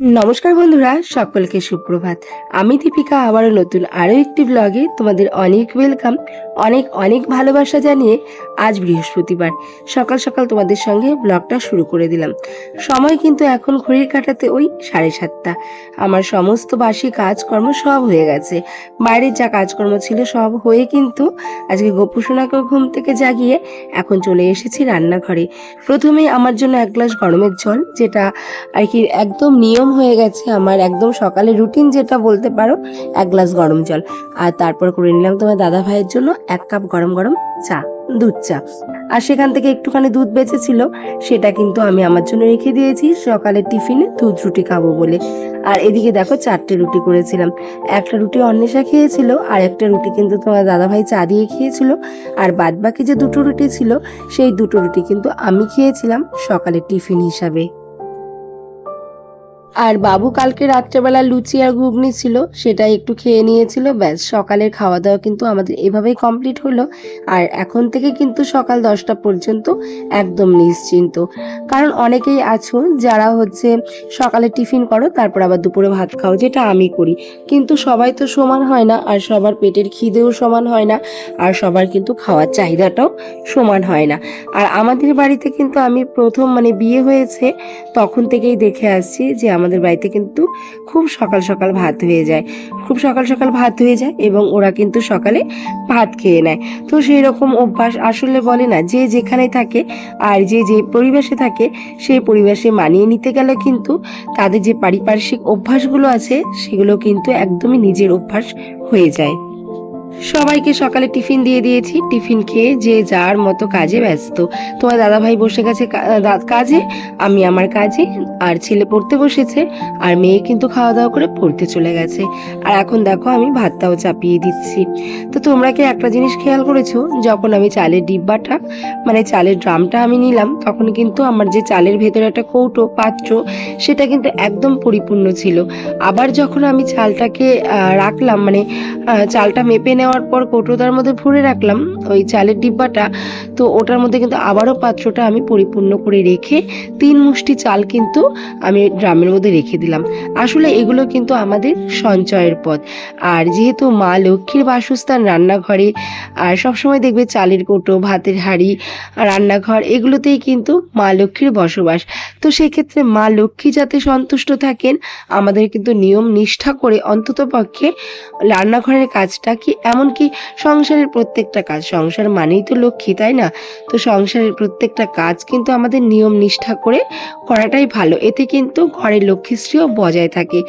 নমস্কার বন্ধুরা, সকলকে সুপ্রভাত। আমি দীপিকা আবারও নতুন আরও একটি ব্লগে তোমাদের অনেক ওয়েলকাম, অনেক অনেক ভালোবাসা জানিয়ে আজ বৃহস্পতিবার সকাল সকাল তোমাদের সঙ্গে ব্লগটা শুরু করে দিলাম। সময় কিন্তু এখন ঘড়ির কাঁটাতে ওই 7:30। আমার সমস্ত বাসি কাজকর্ম সব হয়ে গেছে, বাইরের যা কাজকর্ম ছিল সব হয়ে কিন্তু আজকে গোপুসোনাকে ঘুম থেকে জাগিয়ে এখন চলে এসেছি রান্নাঘরে। প্রথমেই আমার জন্য এক গ্লাস গরমের জল, যেটা আর কি একদম নিয়ম হয়ে গেছে আমার, একদম সকালে রুটিন যেটা বলতে পারো, এক গ্লাস গরম জল। আর তারপর করে নিলাম তোমার দাদা ভাইয়ের জন্য 1 কাপ গরম গরম চা, দুধ চা। আর সেখান থেকে একটুখানি দুধ বেঁচেছিল, সেটা কিন্তু আমি আমার জন্য রেখে দিয়েছি সকালে টিফিনে দুধ রুটি খাবো বলে। আর এদিকে দেখো 4টে রুটি করেছিলাম, একটা রুটি অন্বেষা খেয়েছিল, আর একটা রুটি কিন্তু তোমার দাদা ভাই চা দিয়ে খেয়েছিল। আর বাদ বাকি যে 2টো রুটি ছিল, সেই 2টো রুটি কিন্তু আমি খেয়েছিলাম সকালে টিফিন হিসাবে। আর বাবু কালকে রাত্রেবেলা লুচি আর ঘুগনি ছিল, সেটা একটু খেয়ে নিয়েছিল, ব্যাস সকালের খাওয়া দাওয়া কিন্তু আমাদের এভাবেই কমপ্লিট হলো। আর এখন থেকে কিন্তু সকাল 10টা পর্যন্ত একদম নিশ্চিন্ত। কারণ অনেকেই আছো যারা সকালে টিফিন করো, তারপর আবার দুপুরে ভাত খাও, যেটা আমি করি। কিন্তু সবাই তো সমান হয় না, আর সবার পেটের খিদেও সমান হয় না, আর সবার কিন্তু খাওয়ার চাহিদাটাও সমান হয় না। আর আমাদের বাড়িতে কিন্তু আমি প্রথম বিয়ে হয়েছে তখন থেকেই দেখে আসছি যে আমাদের বাড়িতে কিন্তু খুব সকাল সকাল ভাত হয়ে যায়, খুব সকাল সকাল ভাত হয়ে যায়, এবং ওরা কিন্তু সকালে ভাত খেয়ে নেয়। তো সেই রকম অভ্যাস আসলে বলে না, যে যেখানে থাকে আর যে যে পরিবেশে থাকে সেই পরিবেশে মানিয়ে নিতে গেলে কিন্তু তাদের যে পারিপার্শ্বিক অভ্যাসগুলো আছে সেগুলো কিন্তু একদমই নিজের অভ্যাস হয়ে যায়। সবাইকে সকালে টিফিন দিয়ে দিয়েছি, টিফিন খেয়ে যে যার মতো কাজে ব্যস্ত। তোমার দাদা ভাই বসে গেছে কাজে, আমি আমার কাজে, আর ছেলে পড়তে বসেছে, আর মেয়ে কিন্তু খাওয়া দাওয়া করে পড়তে চলে গেছে। আর এখন দেখো আমি ভাতটাও চাপিয়ে দিচ্ছি। তো তোমরা কি একটা জিনিস খেয়াল করেছো, যখন আমি চালের ডিব্বাটা চালের ড্রামটা আমি নিলাম, তখন কিন্তু আমার যে চালের ভেতরে একটা কৌটো পাত্র, সেটা কিন্তু একদম পরিপূর্ণ ছিল। আবার যখন আমি চালটাকে রাখলাম, চালটা মেপে নেওয়ার পর কৌটোটার মধ্যে ভরে রাখলাম ওই চালের ডিব্বাটা, তো ওটার মধ্যে কিন্তু আবারও পাত্রটা আমি পরিপূর্ণ করে রেখে 3 মুষ্টি চাল কিন্তু আমি ড্রামের মধ্যে রেখে দিলাম। আসলে এগুলো কিন্তু আমাদের সঞ্চয়ের পথ। আর যেহেতু মা লক্ষ্মীর বাসস্থান রান্নাঘরে, আর সবসময় দেখবে চালের কৌটো, ভাতের হাঁড়ি, রান্নাঘর, এগুলোতেই কিন্তু মা লক্ষ্মীর বসবাস। তো সেক্ষেত্রে মা লক্ষ্মী যাতে সন্তুষ্ট থাকেন, আমাদের কিন্তু নিয়ম নিষ্ঠা করে অন্তত পক্ষে রান্নাঘরের কাজটা কি, এমনকি সংসারের প্রত্যেকটা কাজ, সংসার মানেই তো লক্ষ্মী, তাই না? তো সংসারের প্রত্যেকটা কাজ কিন্তু আমাদের নিয়ম নিষ্ঠা করে করাটাই ভালো। এতে কিন্তু ঘরের লক্ষ্মীশ্রীও বজায় থাকে।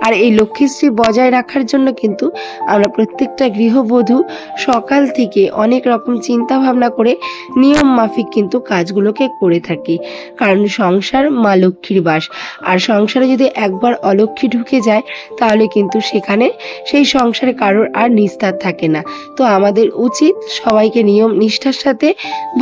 আর এই লক্ষ্মীশ্রী বজায় রাখার জন্য কিন্তু আমরা প্রত্যেকটা গৃহবধূ সকাল থেকে অনেক রকম চিন্তা ভাবনা করে নিয়ম মাফিক কিন্তু কাজগুলোকে করে থাকি। কারণ সংসার মা লক্ষ্মীর বাস, আর সংসারে যদি একবার অলক্ষ্মী ঢুকে যায়, তাহলে কিন্তু সেখানে সেই সংসারে কারোর আর নিস্তার থাকে না। তো আমাদের উচিত সবাইকে নিয়ম নিষ্ঠার সাথে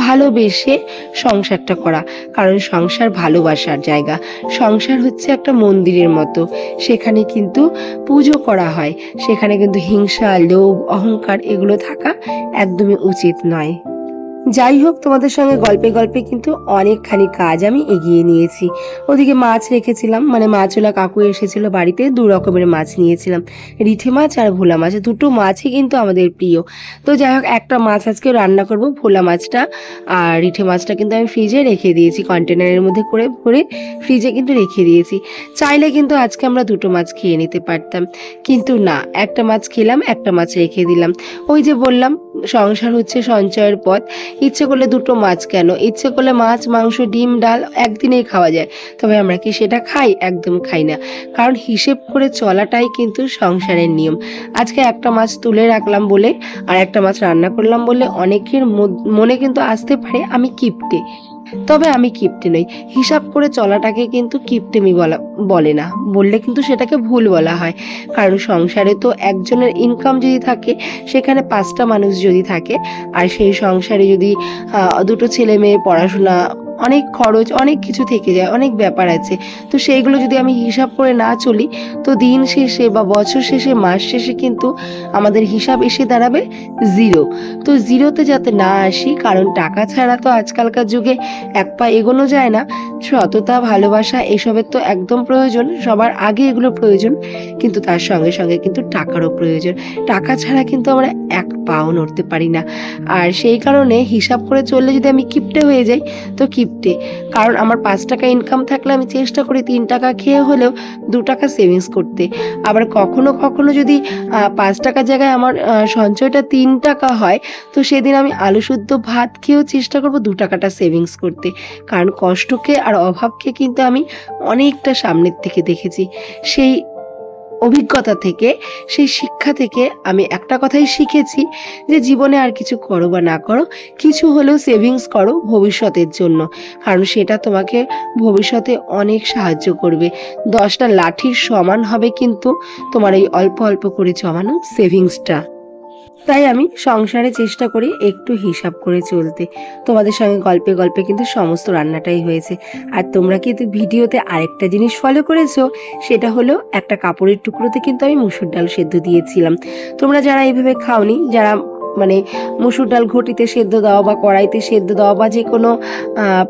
ভালোবেসে সংসারটা করা, কারণ সংসার ভালোবাসার জায়গা। সংসার হচ্ছে একটা মন্দিরের মতো, সেখানে কিন্তু পুজো করা হয়, সেখানে কিন্তু হিংসা, লোভ, অহংকার এগুলো থাকা একদমই উচিত নয়। যাই হোক, তোমাদের সঙ্গে গল্পে গল্পে কিন্তু অনেকখানি কাজ আমি এগিয়ে নিয়েছি। ওদিকে মাছ রেখেছিলাম, মাছওয়ালা কাকু এসেছিল বাড়িতে, 2 রকমের মাছ নিয়েছিলাম, রিঠে মাছ আর ভোলা মাছ। 2টো মাছই কিন্তু আমাদের প্রিয়। তো যাই হোক, একটা মাছ আজকে রান্না করব, ভোলা মাছটা। আর রিঠে মাছটা কিন্তু আমি ফ্রিজে রেখে দিয়েছি, কন্টেনারের মধ্যে করে ভরে ফ্রিজে কিন্তু রেখে দিয়েছি। চাইলে কিন্তু আজকে আমরা 2টো মাছ খেয়ে নিতে পারতাম, কিন্তু না, একটা মাছ খেলাম, একটা মাছ রেখে দিলাম। ওই যে বললাম, সংসার হচ্ছে সঞ্চয়ের পথ। ইচ্ছে করলে 2টো মাছ কেন, ইচ্ছে করলে মাছ, মাংস, ডিম, ডাল একদিনেই খাওয়া যায়। তবে আমরা কি সেটা খাই? একদম খাই না। কারণ হিসেব করে চলাটাই কিন্তু সংসারের নিয়ম। আজকে একটা মাছ তুলে রাখলাম বলে, আর একটা মাছ রান্না করলাম বলে অনেকের মনে কিন্তু আসতে পারে আমি কিপটে। তবে আমি কিপটে নই। হিসাব করে চলাটাকে কিন্তু কিপটেমি বলে না, বললে কিন্তু সেটাকে ভুল বলা হয়। কারণ সংসারে তো একজনের ইনকাম যদি থাকে, সেখানে 5টা মানুষ যদি থাকে, আর সেই সংসারে যদি 2টো ছেলে মেয়ে পড়াশোনা অনেক খরচ, অনেক কিছু থেকে যায়, অনেক ব্যাপার আছে। তো সেইগুলো যদি আমি হিসাব করে না চলি, তো দিন শেষে বা বছর শেষে, মাস শেষে কিন্তু আমাদের হিসাব এসে দাঁড়াবে জিরো। তো জিরোতে যাতে না আসি, কারণ টাকা ছাড়া তো আজকালকার যুগে এক পা এগোনো যায় না। সততা, ভালোবাসা এসবের তো একদম প্রয়োজন, সবার আগে এগুলো প্রয়োজন, কিন্তু তার সঙ্গে সঙ্গে কিন্তু টাকারও প্রয়োজন। টাকা ছাড়া কিন্তু আমরা এক পাও নড়তে পারি না। আর সেই কারণে হিসাব করে চললে যদি আমি কিপটে হয়ে যাই, তো কিপটে। কারণ আমার 5 টাকা ইনকাম থাকলে আমি চেষ্টা করি 3 টাকা খেয়ে হলেও 2 টাকা সেভিংস করতে। আবার কখনো কখনো যদি 5 টাকার জায়গায় আমার সঞ্চয়টা 3 টাকা হয়, তো সেদিন আমি আলু সুদ্ধ ভাত খেয়েও চেষ্টা করব 2 টাকাটা সেভিংস করতে। কারণ কষ্টকে আর অভাবকে কিন্তু আমি অনেকটা সামনের থেকে দেখেছি। সেই অভিজ্ঞতা থেকে, সেই শিক্ষা থেকে আমি একটা কথাই শিখেছি, যে জীবনে আর কিছু করো বা না করো, কিছু হলেও সেভিংস করো ভবিষ্যতের জন্য। কারণ সেটা তোমাকে ভবিষ্যতে অনেক সাহায্য করবে। 10টা লাঠির সমান হবে কিন্তু তোমার এই অল্প অল্প করে জমানো সেভিংসটা। তাই আমি সংসারে চেষ্টা করি একটু হিসাব করে চলতে। তোমাদের সঙ্গে গল্পে গল্পে কিন্তু সমস্ত রান্নাটাই হয়েছে। আর তোমরা কিন্তু ভিডিওতে আরেকটা জিনিস ফলো করেছো, সেটা হলো একটা কাপড়ের টুকরোতে কিন্তু আমি মুসুর ডাল সেদ্ধ দিয়েছিলাম। তোমরা যারা এইভাবে খাওনি, যারা মানে মুসুর ডাল ঘটিতে সেদ্ধ দাও বা কড়াইতে সেদ্ধ দাও বা যে কোনো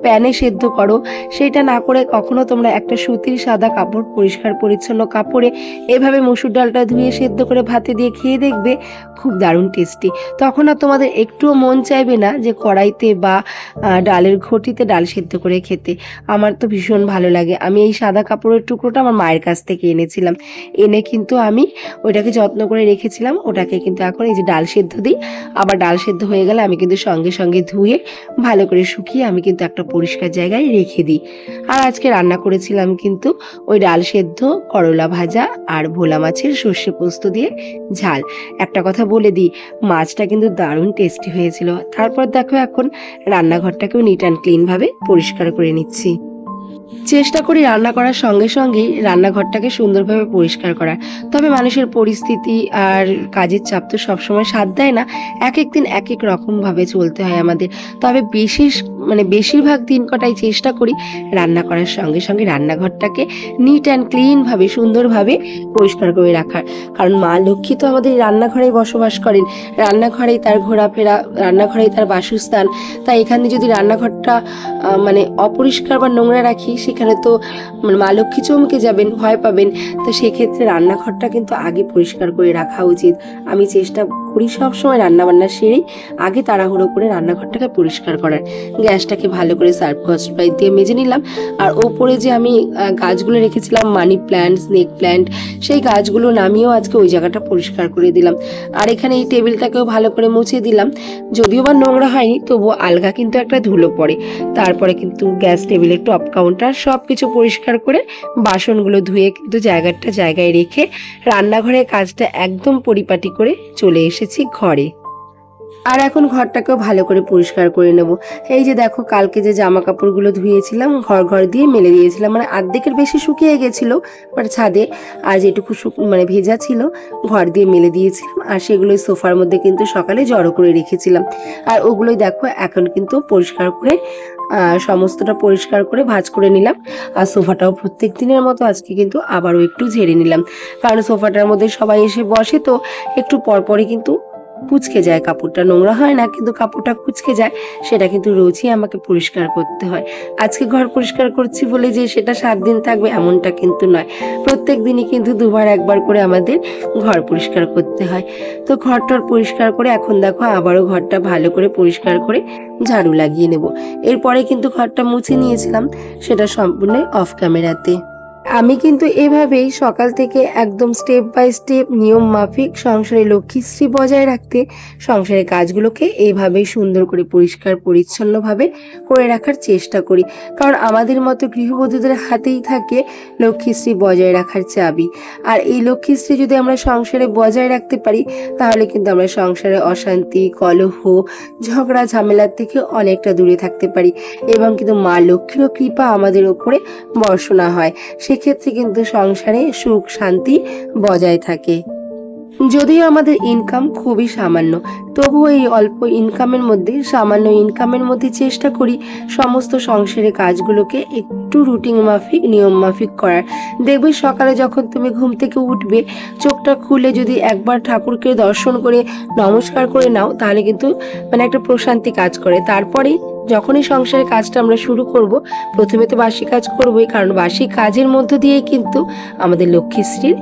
প্যানে সেদ্ধ করো, সেটা না করে কখনো তোমরা একটা সুতির সাদা কাপড়, পরিষ্কার পরিচ্ছন্ন কাপড়ে এভাবে মুসুর ডালটা ধুয়ে সেদ্ধ করে ভাতে দিয়ে খেয়ে দেখবে, খুব দারুণ টেস্টি। তখন আর তোমাদের একটুও মন চাইবে না যে কড়াইতে বা ডালের ঘটিতে ডাল সেদ্ধ করে খেতে। আমার তো ভীষণ ভালো লাগে। আমি এই সাদা কাপড়ের টুকরোটা আমার মায়ের কাছ থেকে এনেছিলাম, এনে কিন্তু আমি ওইটাকে যত্ন করে রেখেছিলাম। ওটাকে কিন্তু এখন এই যে ডাল সেদ্ধ দিই, আবার ডাল সেদ্ধ হয়ে গেলে আমি কিন্তু সঙ্গে সঙ্গে ধুয়ে ভালো করে শুকিয়ে আমি কিন্তু একটা পরিষ্কার জায়গায় রেখে দিই। আর আজকে রান্না করেছিলাম কিন্তু ওই ডাল সেদ্ধ, করলা ভাজা আর ভোলা মাছের সর্ষে পোস্ত দিয়ে ঝাল। একটা কথা বলে দিই, মাছটা কিন্তু দারুণ টেস্টি হয়েছিল। তারপর দেখো এখন রান্নাঘরটাকেও নিট অ্যান্ড ক্লিন ভাবে পরিষ্কার করে নিচ্ছি। চেষ্টা করি রান্না করার সঙ্গে সঙ্গেই রান্নাঘরটাকে সুন্দরভাবে পরিষ্কার করার। তবে মানুষের পরিস্থিতি আর কাজের চাপ তো সবসময় সাথ দেয় না, এক এক দিন এক এক রকমভাবে চলতে হয় আমাদের। তবে বেশিরভাগ দিন কটাই চেষ্টা করি রান্না করার সঙ্গে সঙ্গে রান্নাঘরটাকে নিট অ্যান্ড ক্লিনভাবে, সুন্দরভাবে পরিষ্কার করে রাখার। কারণ মা লক্ষ্মী তো আমাদের রান্নাঘরেই বসবাস করেন, রান্নাঘরেই তার ঘোরাফেরা, রান্নাঘরেই তার বাসস্থান। তাই এখানে যদি রান্নাঘরটা অপরিষ্কার বা নোংরা রাখি, সেখানে তো মা লক্ষ্মী চমকে যাবেন, ভয় পাবেন। তো সেক্ষেত্রে রান্নাঘরটা কিন্তু আগে পরিষ্কার করে রাখা উচিত। আমি চেষ্টা করি সবসময় রান্নাবান্না সেরেই আগে তাড়াহুড়ো করে রান্নাঘরটাকে পরিষ্কার করার। গ্যাসটাকে ভালো করে সার্ফ দিয়ে মেজে নিলাম। আর ওপরে যে আমি গাছগুলো রেখেছিলাম, মানি প্ল্যান্ট, স্নেক প্ল্যান্ট, সেই গাছগুলো নামিয়েও আজকে ওই জায়গাটা পরিষ্কার করে দিলাম। আর এখানে এই টেবিলটাকেও ভালো করে মুছে দিলাম। যদিও বা নোংরা হয়নি, তবুও আলগা কিন্তু একটা ধুলো পড়ে। তারপরে কিন্তু গ্যাস টেবিলের টপ কাউন্টার সব কিছু পরিষ্কার করে বাসনগুলো ধুয়ে কিন্তু জায়গায় রেখে রান্নাঘরের কাজটা একদম পরিপাটি করে চলে এসেছি ঘরে। আর এখন ঘরটাকেও ভালো করে পরিষ্কার করে নেব। এই যে দেখো, কালকে যে জামা কাপড়গুলো ধুয়েছিলাম ঘর দিয়ে মেলে দিয়েছিলাম, অর্ধেকের বেশি শুকিয়ে গেছিলো ছাদে, আর যেটুকু ভেজা ছিল ঘর দিয়ে মেলে দিয়েছিলাম। আর সেগুলোই সোফার মধ্যে কিন্তু সকালে জড়ো করে রেখেছিলাম। আর ওগুলোই দেখো এখন কিন্তু পরিষ্কার করে সমস্তটা পরিষ্কার করে ভাঁজ করে নিলাম। আর সোফাটাও প্রত্যেক দিনের মতো আজকে কিন্তু আবারও একটু ঝেড়ে নিলাম, কারণ সোফাটার মধ্যে সবাই এসে বসে, তো একটু পরপরই কিন্তু কুঁচকে যায়। কাপড়টা নোংরা হয় না, কিন্তু কাপড়টা কুঁচকে যায়। সেটা কিন্তু রোজই আমাকে পরিষ্কার করতে হয়। আজকে ঘর পরিষ্কার করছি বলে যে সেটা 7 দিন থাকবে এমনটা কিন্তু নয়। প্রত্যেক দিনই কিন্তু 2বার 1বার করে আমাদের ঘর পরিষ্কার করতে হয়। তো ঘরটার পরিষ্কার করে এখন দেখো আবারও ঘরটা ভালো করে পরিষ্কার করে ঝাড়ু লাগিয়ে নেব। এরপরে কিন্তু ঘরটা মুছে নিয়েছিলাম, সেটা সম্পূর্ণ অফ ক্যামেরাতে। আমি কিন্তু এভাবেই সকাল থেকে একদম স্টেপ বাই স্টেপ নিয়ম মাফিক সংসারে লক্ষ্মীশ্রী বজায় রাখতে সংসারের কাজগুলোকে এইভাবেই সুন্দর করে পরিষ্কার পরিচ্ছন্নভাবে করে রাখার চেষ্টা করি। কারণ আমাদের মতো গৃহবধূদের হাতেই থাকে লক্ষ্মীশ্রী বজায় রাখার চাবি। আর এই লক্ষ্মীশ্রী যদি আমরা সংসারে বজায় রাখতে পারি, তাহলে কিন্তু আমরা সংসারে অশান্তি, কলহ, ঝগড়া ঝামেলার থেকে অনেকটা দূরে থাকতে পারি, এবং কিন্তু মা লক্ষ্মীরও কৃপা আমাদের ওপরে বর্ষণা হয়। সেক্ষেত্রে কিন্তু সংসারে সুখ শান্তি বজায় থাকে। যদিও আমাদের ইনকাম খুবই সামান্য, তবুও এই অল্প ইনকামের মধ্যে, সামান্য ইনকামের মধ্যে চেষ্টা করি সমস্ত সংসারের কাজগুলোকে একটু রুটিন মাফিক, নিয়ম মাফিক করার। দেখবে সকালে যখন তুমি ঘুম থেকে উঠবে, চোখটা খুলে যদি একবার ঠাকুরকে দর্শন করে নমস্কার করে নাও, তাহলে কিন্তু মানে একটা প্রশান্তি কাজ করে। তারপরে যখনই সংসারের কাজটা আমরা শুরু করব, প্রথমে তো বাসি কাজ করবোই, কারণ বাসি কাজের মধ্য দিয়েই কিন্তু আমাদের লক্ষ্মীশ্রীর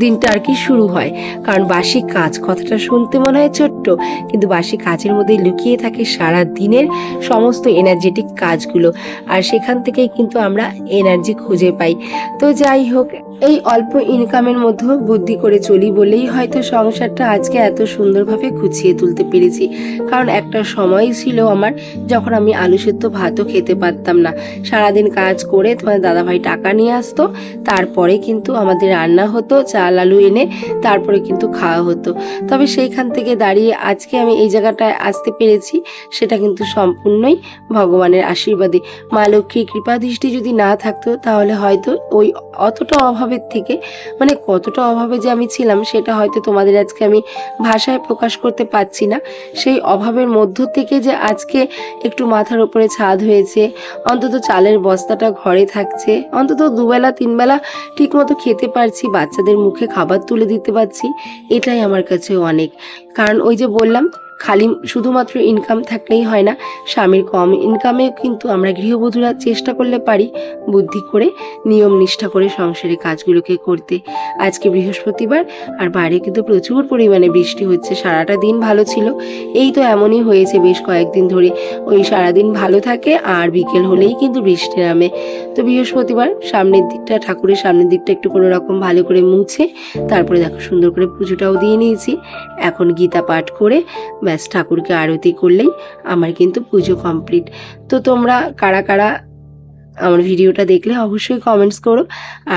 দিনটা আর কি শুরু হয়। কারণ বাসি কাজ কথাটা শুনতে মনে হয় ছোট্ট, কিন্তু বাসি কাজের মধ্যে লুকিয়ে থাকে সারা দিনের সমস্ত এনার্জেটিক কাজগুলো, আর সেখান থেকেই কিন্তু আমরা এনার্জি খুঁজে পাই। তো যাই হোক, এই অল্প ইনকামের মধ্যেও বুদ্ধি করে চলি বলেই হয়তো সংসারটা আজকে এত সুন্দরভাবে গুছিয়ে তুলতে পেরেছি। কারণ একটা সময় ছিল আমার যখন আমি আলু সেদ্ধ ভাতও খেতে পারতাম না। সারাদিন কাজ করে তোমার দাদাভাই টাকা নিয়ে আসতো, তারপরে কিন্তু আমাদের রান্না হতো, চাল আলু এনে তারপরে কিন্তু খাওয়া হতো। তবে সেইখান থেকে দাঁড়িয়ে আজকে আমি এই জায়গাটায় আসতে পেরেছি, সেটা কিন্তু সম্পূর্ণই ভগবানের আশীর্বাদে। মা লক্ষ্মীর কৃপা দৃষ্টি যদি না থাকতো, তাহলে হয়তো ওই অতটা অভাবের থেকে, মানে কতটা অভাবে যে আমি ছিলাম সেটা হয়তো তোমাদের আজকে আমি ভাষায় প্রকাশ করতে পারছি না। সেই অভাবের মধ্য থেকে যে আজকে একটু মাথার উপরে ছাদ হয়েছে, অন্তত চালের বস্তাটা ঘরে থাকছে, অন্তত দুবেলা তিনবেলা ঠিকমতো খেতে পারছি, বাচ্চাদের মুখে খাবার তুলে দিতে পারছি, এটাই আমার কাছে অনেক। কারণ ওই যে বললাম, খালি শুধুমাত্র ইনকাম থাকলেই হয় না, স্বামীর কম ইনকামে কিন্তু আমরা গৃহবধূরা চেষ্টা করলে পারি বুদ্ধি করে, নিয়ম নিষ্ঠা করে সংসারের কাজগুলোকে করতে। আজকে বৃহস্পতিবার, আর বাইরে কিন্তু প্রচুর পরিমাণে বৃষ্টি হচ্ছে। সারাটা দিন ভালো ছিল, এই তো এমনই হয়েছে বেশ কয়েকদিন ধরে, ওই সারাদিন ভালো থাকে আর বিকেল হলেই কিন্তু বৃষ্টি নামে। তো বৃহস্পতিবার সামনের দিকটা, ঠাকুরের সামনের দিকটা একটু কোনো রকম ভালো করে মুছে তারপরে দেখো সুন্দর করে পুজোটাও দিয়ে নিয়েছি। এখন গীতা পাঠ করে ব্যাস ঠাকুরকে আরতি করলেই আমার কিন্তু পুজো কমপ্লিট। তো তোমরা কারা কারা আমার ভিডিওটা দেখলে অবশ্যই কমেন্টস করো,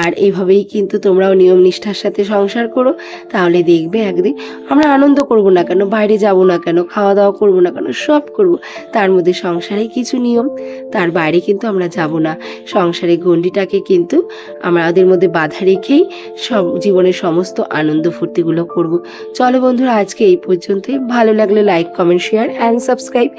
আর এইভাবেই কিন্তু তোমরাও নিয়ম নিষ্ঠার সাথে সংসার করো। তাহলে দেখবে একদিন আমরা আনন্দ করব না কেন, বাইরে যাব না কেন, খাওয়া দাওয়া করব না কেন, সব করব, তার মধ্যে সংসারে কিছু নিয়ম, তার বাইরে কিন্তু আমরা যাব না। সংসারের গণ্ডিটাকে কিন্তু আমাদের মধ্যে বাধা রেখেই সব জীবনের সমস্ত আনন্দ ফুর্তিগুলো করব। চলো বন্ধুরা, আজকে এই পর্যন্তই। ভালো লাগলে like, comment, share and subscribe.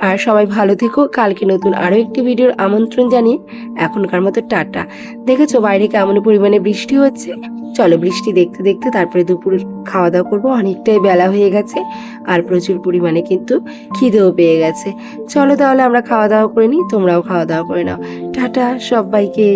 আর সবাই ভালো থেকো। কালকে নতুন আরও একটি ভিডিওর আমন্ত্রণ জানিয়ে এখনকার মতো টাটা। দেখেছো বাইরে কেমন পরিমাণে বৃষ্টি হচ্ছে। চলো বৃষ্টি দেখতে দেখতে তারপরে দুপুর খাওয়া দাওয়া করবো, অনেকটাই বেলা হয়ে গেছে আর প্রচুর পরিমাণে কিন্তু খিদেও পেয়ে গেছে। চলো তাহলে আমরা খাওয়া দাওয়া করে নিই, তোমরাও খাওয়া দাওয়া করে নাও। টাটা সবাইকে।